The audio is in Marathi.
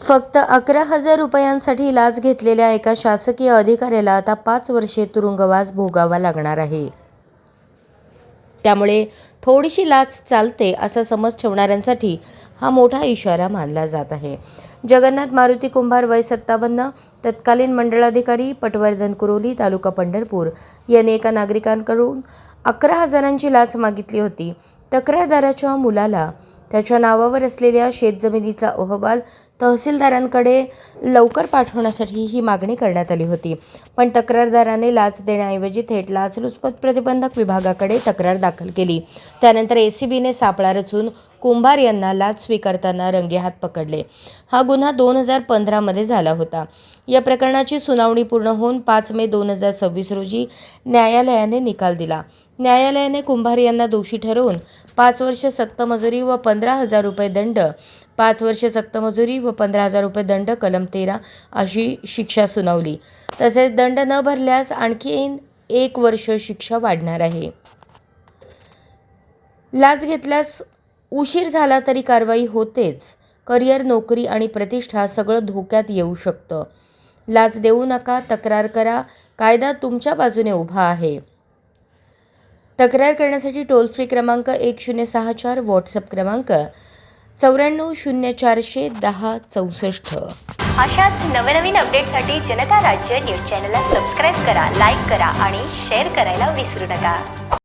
फक्त 11,000 रुपयांसाठी लाच घेतलेल्या एका शासकीय अधिकाऱ्याला आता 5 वर्षे तुरुंगवास भोगावा लागणार आहे. त्यामुळे थोडीशी लाच चालते असा समज ठेवणाऱ्यांसाठी हा मोठा इशारा मानला जात आहे. जगन्नाथ मारुती कुंभार वय 57, तत्कालीन मंडळाधिकारी पटवर्धन कुरोली, तालुका पंढरपूर यांनी एका नागरिकांकडून 11,000ची लाच मागितली होती. तक्रारदाराच्या मुलाला त्याच्या नावावर असलेल्या शेतजमिनीचा अहवाल तहसीलदारांकडे लवकर पाठवण्यासाठी ही मागणी करण्यात आली होती. पण तक्रारदाराने लाच देण्याऐवजी थेट लाचलुचपत प्रतिबंधक विभागाकडे तक्रार दाखल केली. त्यानंतर एसीबीने सापळा रचून कुंभार यांना लाच स्वीकारताना रंगेहात पकडले. हा गुन्हा 2015 मध्ये झाला होता. या प्रकरणाची सुनावणी पूर्ण होऊन 5 मे 2026 रोजी न्यायालयाने निकाल दिला. न्यायालयाने कुंभार यांना दोषी ठरवून 5 वर्ष सक्तमजुरी व 15,000 रुपये दंड, 5 वर्ष सक्तमजुरी व 15,000 रुपये दंड, कलम 13 अशी शिक्षा सुनावली. तसेच दंड न भरल्यास आणखी 1 वर्ष शिक्षा वाढणार आहे. लाच घेतल्यास उशीर झाला तरी कारवाई होतेच. करिअर, नोकरी आणि प्रतिष्ठा सगळं धोक्यात येऊ शकतं. लाच देऊ नका, तक्रार करा. कायदा तुमच्या बाजूने उभा आहे. तक्रार करण्यासाठी टोल फ्री क्रमांक 1064, व्हॉट्सअप क्रमांक 940410 64. अशाच नवनवीन अपडेटसाठी जनता राज्य न्यूज चॅनलला सबस्क्राईब करा, लाईक करा आणि शेअर करायला विसरू नका.